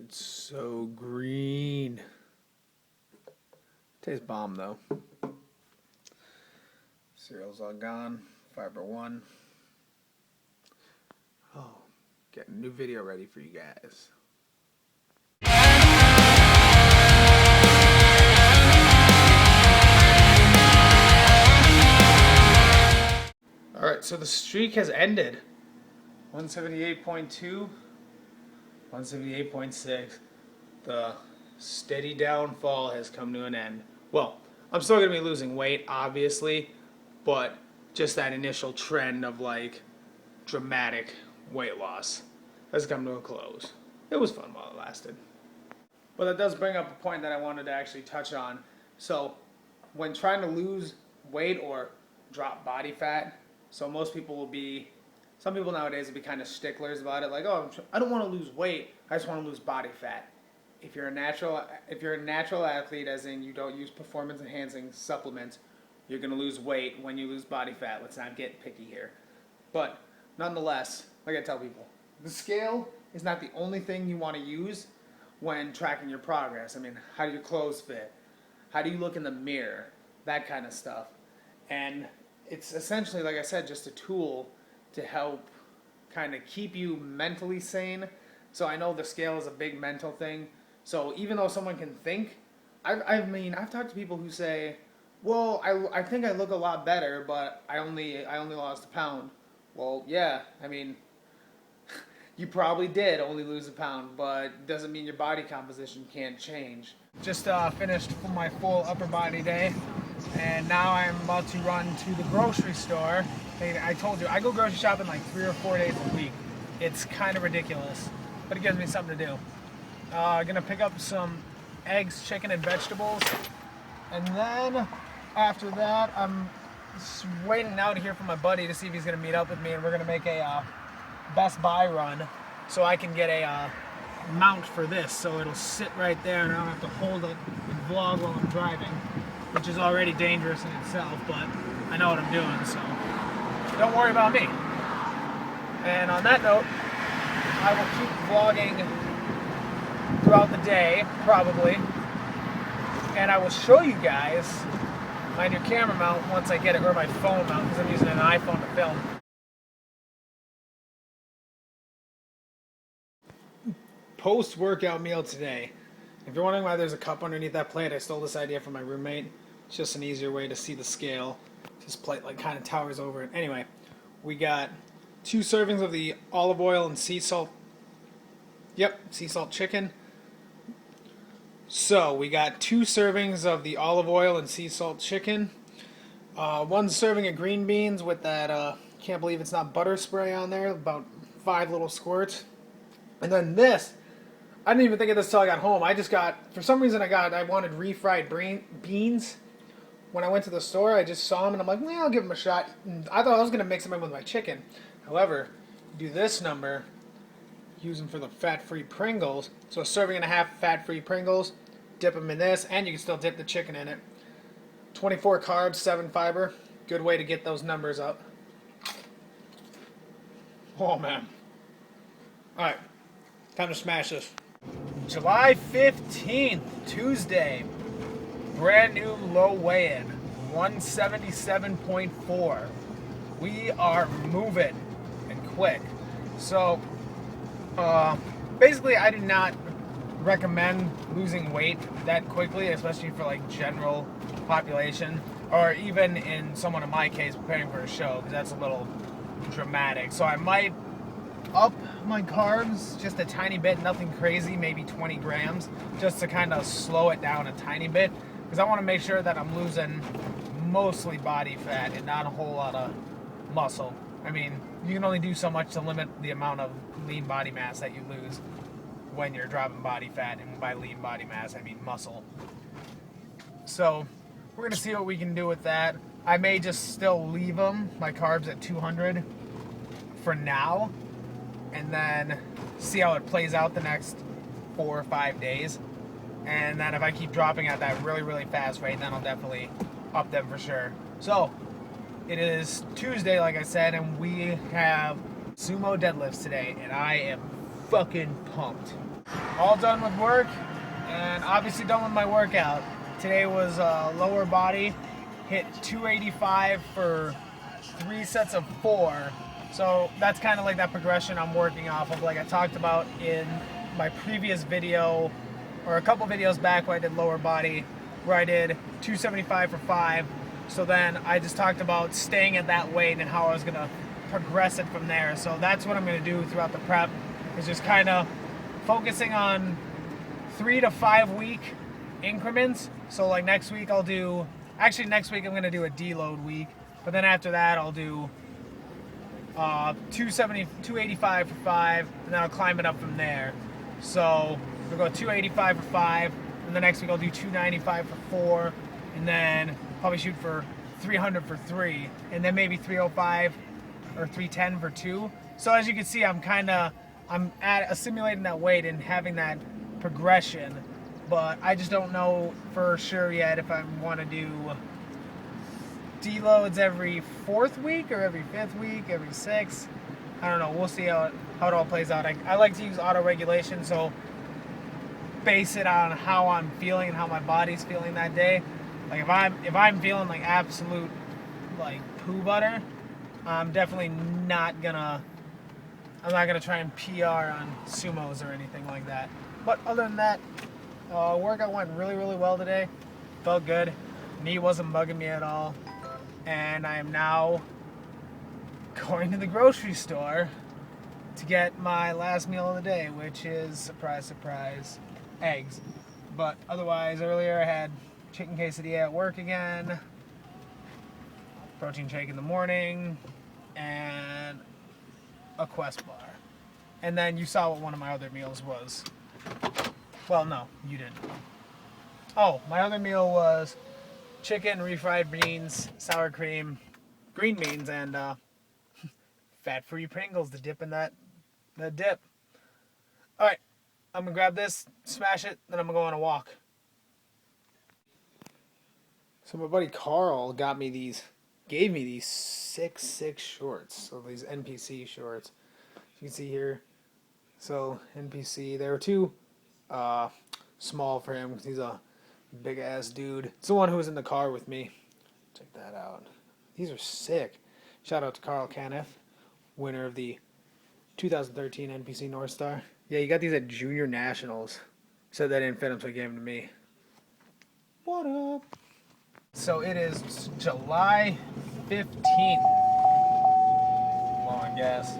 It's so green. Tastes bomb though. Cereal's all gone. Fiber one. Oh, getting a new video ready for you guys. Alright, so the streak has ended. 178.2, 178.6. The steady downfall has come to an end. Well, I'm still going to be losing weight, obviously, but just that initial trend of like dramatic weight loss has come to a close. It was fun while it lasted. But that does bring up a point that I wanted to actually touch on. So, when trying to lose weight or drop body fat, so most people will be, some people nowadays will be kind of sticklers about it, like, oh, I don't want to lose weight, I just want to lose body fat. If you're a natural athlete, as in you don't use performance enhancing supplements, you're going to lose weight when you lose body fat. Let's not get picky here. But nonetheless, like I tell people, the scale is not the only thing you want to use when tracking your progress. I mean, how do your clothes fit? How do you look in the mirror? That kind of stuff. And it's essentially, like I said, just a tool to help kind of keep you mentally sane. So I know the scale is a big mental thing. So even though someone can think, I've talked to people who say, well, I think I look a lot better, but I only lost a pound. Well, yeah, I mean, you probably did only lose a pound, but doesn't mean your body composition can't change. Just finished my full upper body day, and now I'm about to run to the grocery store. I told you, I go grocery shopping like 3 or 4 days a week. It's kind of ridiculous, but it gives me something to do. Gonna pick up some eggs, chicken, and vegetables, and then after that, I'm just waiting now to hear from my buddy to see if he's gonna meet up with me, and we're gonna make a Best Buy run so I can get a mount for this, so it'll sit right there and I don't have to hold it and vlog while I'm driving, which is already dangerous in itself, but I know what I'm doing, so don't worry about me. And on that note, I will keep vlogging throughout the day, probably, and I will show you guys my new camera mount once I get it, or my phone mount, because I'm using an iPhone to film. Post-workout meal today. If you're wondering why there's a cup underneath that plate, I stole this idea from my roommate. It's just an easier way to see the scale. This plate like kind of towers over it. Anyway, we got 2 servings of the olive oil and sea salt. Yep, sea salt chicken. So we got 2 servings of the olive oil and sea salt chicken. 1 serving of green beans with that, can't believe it's not butter spray on there, about 5 little squirts. And then this, I didn't even think of this till I got home. For some reason I wanted refried beans. When I went to the store, I just saw them and I'm like, well, I'll give them a shot. And I thought I was going to mix them in with my chicken. However, do this number, use them for the fat-free Pringles. So a serving and a half fat-free Pringles, dip them in this, and you can still dip the chicken in it. 24 carbs, 7 fiber. Good way to get those numbers up. Oh, man. All right, time to smash this. July 15th, Tuesday. Brand new low weigh-in, 177.4. We are moving and quick. So, basically, I do not recommend losing weight that quickly, especially for like general population, or even in someone in my case preparing for a show, because that's a little dramatic. So I might up my carbs just a tiny bit, nothing crazy, maybe 20 grams, just to kind of slow it down a tiny bit, because I want to make sure that I'm losing mostly body fat and not a whole lot of muscle. I mean, you can only do so much to limit the amount of lean body mass that you lose when you're dropping body fat, and by lean body mass I mean muscle. So we're gonna see what we can do with that. I may just still leave my carbs at 200 for now, and then see how it plays out the next 4 or 5 days. And then if I keep dropping at that really, really fast rate, then I'll definitely up them for sure. So, it is Tuesday, like I said, and we have sumo deadlifts today, and I am fucking pumped. All done with work, and obviously done with my workout. Today was lower body, hit 285 for 3 sets of 4. So that's kind of like that progression I'm working off of, like I talked about in my previous video, or a couple videos back where I did lower body, where I did 275 for 5. So then I just talked about staying at that weight and how I was going to progress it from there. So that's what I'm going to do throughout the prep, is just kind of focusing on 3 to 5 week increments. So like next week I'll do, actually next week I'm going to do a deload week, but then after that I'll do 285 for 5, and then I'll climb it up from there. So we'll go 285 for 5, and the next week I'll do 295 for 4, and then probably shoot for 300 for 3, and then maybe 305 or 310 for 2. So as you can see, I'm assimilating that weight and having that progression, but I just don't know for sure yet if I want to do deloads every 4th week or every 5th week, every 6th. I don't know. We'll see how it all plays out. I like to use auto regulation, so base it on how I'm feeling and how my body's feeling that day. Like if I'm feeling like absolute like poo butter, I'm definitely not gonna try and PR on sumos or anything like that. But other than that, workout went really, really well today. Felt good. Knee wasn't bugging me at all. And I am now going to the grocery store to get my last meal of the day, which is, surprise, surprise, eggs. But otherwise, earlier I had chicken quesadilla at work again, protein shake in the morning, and a Quest bar. And then you saw what one of my other meals was. Well, no, you didn't. Oh, my other meal was chicken, refried beans, sour cream, green beans, and fat-free Pringles to dip in that dip. All right, I'm gonna grab this, smash it, then I'm gonna go on a walk. So my buddy Carl gave me these 6'6" shorts. So these NPC shorts. You can see here. So NPC, they were too small for him because he's a big ass dude. It's the one who was in the car with me. Check that out. These are sick. Shout out to Carl Caniff, winner of the 2013 NPC North Star. Yeah, you got these at Junior Nationals. Said that didn't fit him, so he gave them to me. What up? So it is July 15th. Long guess.